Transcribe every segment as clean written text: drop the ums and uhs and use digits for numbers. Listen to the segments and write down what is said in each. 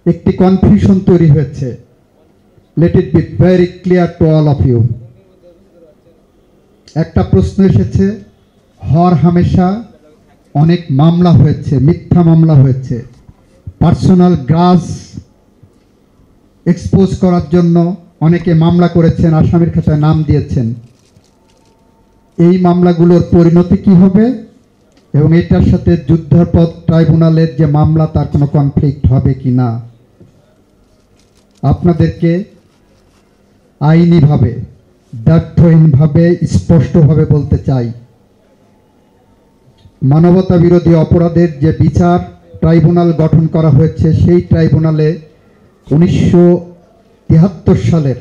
একটি কনফিউশন তৈরি হয়েছে। Let it be very clear to all of you. একটা প্রশ্ন এসেছে, হর হামেশা অনেক মামলা হয়েছে, মিথ্যা মামলা হয়েছে, পার্সোনাল গ্রাজ এক্সপোজ করার জন্য অনেকে মামলা করেছেন, আসামির খাতায় নাম দিয়েছেন। এই মামলাগুলোর পরিণতি কি হবে এবং এটার সাথে যুদ্ধাপরাধ ট্রাইব্যুনালের যে মামলা তার কোনো কনফ্লিক্ট হবে কি না, আপনাদেরকে আইনিভাবে দ্ব্যর্থহীনভাবে স্পষ্টভাবে বলতে চাই, মানবতা বিরোধী অপরাধের যে বিচার ট্রাইব্যুনাল গঠন করা হয়েছে সেই ট্রাইব্যুনালে 1973 সালের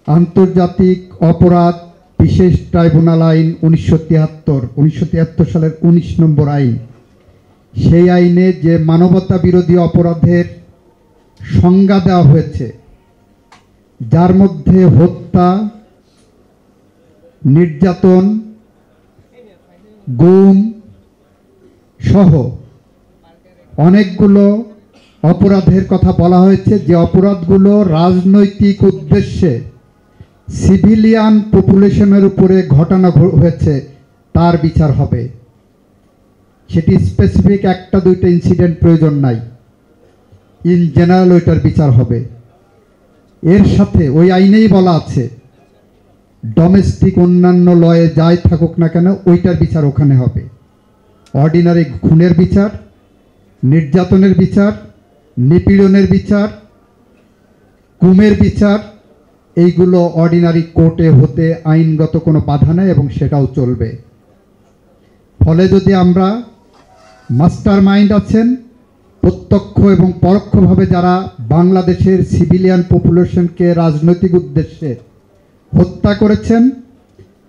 আন্তর্জাতিক অপরাধ বিশেষ ট্রাইব্যুনাল আইন 1973 সালের 19 নম্বর আইন, সেই আইনে যে মানবতা বিরোধী অপরাধের সংজ্ঞা দেওয়া হয়েছে, যার মধ্যে হত্যা, নির্যাতন, গুম সহ অনেকগুলো অপরাধের কথা বলা হয়েছে, যে অপরাধগুলো রাজনৈতিক উদ্দেশ্যে সিভিলিয়ান পপুলেশনের উপরে ঘটানো হয়েছে তার বিচার হবে। সেটি স্পেসিফিক একটা দুইটা ইনসিডেন্ট প্রয়োজন নাই, ইন জেনারেল ওইটার বিচার হবে। এর সাথে ওই আইনেই বলা আছে ডোমেস্টিক অন্যান্য লয়ে যাই থাকুক না কেন ওইটার বিচার ওখানে হবে। অর্ডিনারি খুনের বিচার, নির্যাতনের বিচার, নিপীড়নের বিচার, গুমের বিচার, এইগুলো অর্ডিনারি কোর্টে হতে আইনগত কোনো বাধা নেই এবং সেটাও চলবে। ফলে যদি আমরা মাস্টার মাইন্ড আছেন, প্রত্যক্ষ এবং পরোক্ষভাবে যারা বাংলাদেশের সিভিলিয়ান পপুলেশনকে রাজনৈতিক উদ্দেশ্যে হত্যা করেছেন,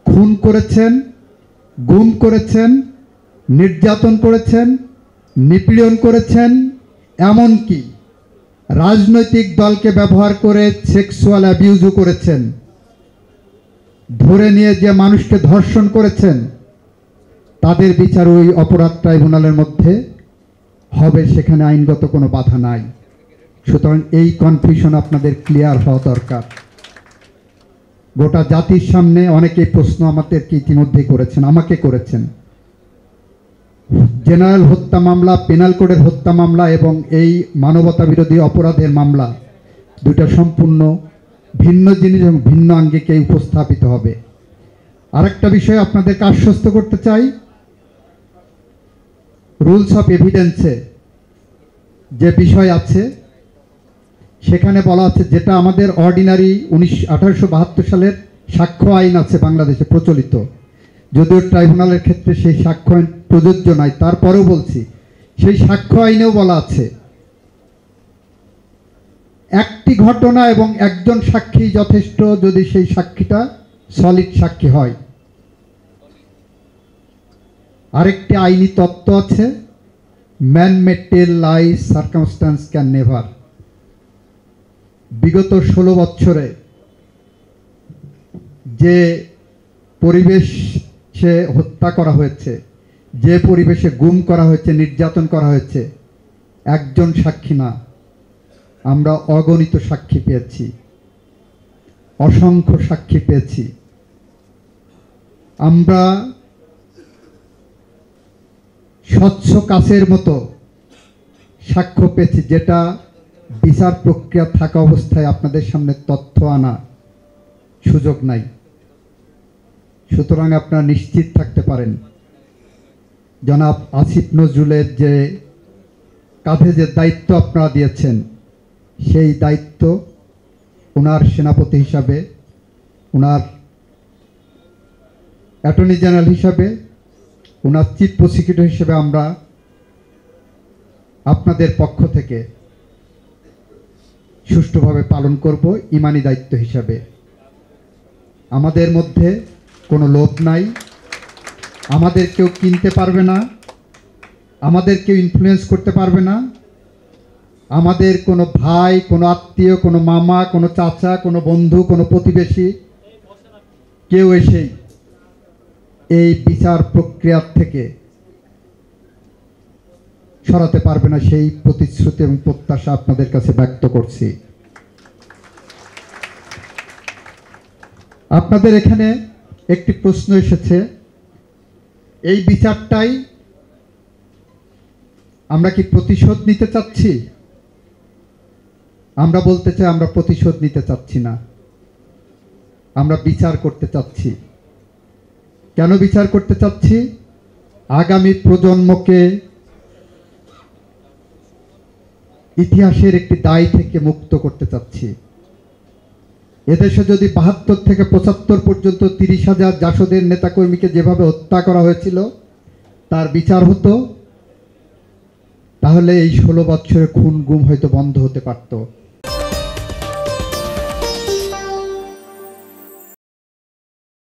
খুন করেছেন, গুম করেছেন, নির্যাতন করেছেন, নিপীড়ন করেছেন, এমনকি রাজনৈতিক দলকে ব্যবহার করে সেক্সুয়াল অ্যাবিউজও করেছেন, ধরে নিয়ে যে মানুষকে ধর্ষণ করেছেন, তাদের বিচার ওই অপরাধ ট্রাইব্যুনালের মধ্যে হবে, সেখানে আইনগত কোনো বাধা নাই। সুতরাং এই কনফিউশন আপনাদের ক্লিয়ার হওয়া দরকার। গোটা জাতির সামনে অনেকেই প্রশ্ন আমাদেরকে ইতিমধ্যেই করেছেন, আমাকে করেছেন। জেনারেল হত্যা মামলা, পেনাল কোডের হত্যা মামলা এবং এই মানবতা বিরোধী অপরাধের মামলা দুটা সম্পূর্ণ ভিন্ন জিনিস এবং ভিন্ন আঙ্গিকে উপস্থাপিত হবে। আরেকটা বিষয় আপনাদেরকে আশ্বস্ত করতে চাই, রুলস অফ এভিডেন্সে যে বিষয় আছে সেখানে বলা আছে, যেটা আমাদের অর্ডিনারি 1872 সালের সাক্ষ্য আইন আছে বাংলাদেশে প্রচলিত, যদিও ট্রাইব্যুনালের ক্ষেত্রে সেই সাক্ষ্য আইন প্রযোজ্য নয়, তারপরেও বলছি সেই সাক্ষ্য আইনেও বলা আছে একটি ঘটনা এবং একজন সাক্ষী যথেষ্ট যদি সেই সাক্ষীটা সলিড সাক্ষী হয়। আরেকটি আইনি তত্ত্ব আছে, man may tell lies, circumstances can never. বিগত 16 বছরে যে পরিবেশে হত্যা করা হয়েছে, যে পরিবেশে গুম করা হয়েছে, নির্যাতন করা হয়েছে, একজন সাক্ষী না, আমরা অগণিত সাক্ষী পেয়েছি, অসংখ্য সাক্ষী পেয়েছি। আমরা স্বচ্ছ কাচের মতো সাক্ষ্য পেয়েছি, যেটা বিচার প্রক্রিয়া থাকা অবস্থায় আপনাদের সামনে তথ্য আনা সুযোগ নাই। সুতরাং আপনারা নিশ্চিত থাকতে পারেন, জনাব আসিফ নজরুলের যে কাঁধে যে দায়িত্ব আপনারা দিয়েছেন, সেই দায়িত্ব ওনার সেনাপতি হিসাবে, ওনার অ্যাটর্নি জেনারেল হিসাবে, ওনার চিফ প্রসিকিউটর হিসেবে আমরা আপনাদের পক্ষ থেকে সুষ্ঠুভাবে পালন করব ইমানি দায়িত্ব হিসাবে। আমাদের মধ্যে কোনো লোভ নাই, আমাদের কেউ কিনতে পারবে না, আমাদের কেউ ইনফ্লুয়েন্স করতে পারবে না। আমাদের কোনো ভাই, কোনো আত্মীয়, কোনো মামা, কোনো চাচা, কোনো বন্ধু, কোনো প্রতিবেশী কেউ এসেই এই বিচার প্রক্রিয়ার থেকে সরাতে পারবে না, সেই প্রতিশ্রুতি এবং প্রত্যাশা আপনাদের কাছে ব্যক্ত করছি। আপনাদের এখানে একটি প্রশ্ন এসেছে, এই বিচারটাই আমরা কি প্রতিশোধ নিতে চাচ্ছি? আমরা বলতে চাই আমরা প্রতিশোধ নিতে চাচ্ছি না, আমরা বিচার করতে চাচ্ছি। কেন বিচার করতে চাচ্ছি? আগামী প্রজন্মকে ইতিহাসের একটি দায় থেকে মুক্ত করতে চাচ্ছি। এদেশে যদি ৭২ থেকে ৭৫ পর্যন্ত ৩০,০০০ জাসদের নেতাকর্মীকে যেভাবে হত্যা করা হয়েছিল তার বিচার হতো, তাহলে এই ১৬ বছরের খুন গুম হয়তো বন্ধ হতে পারত।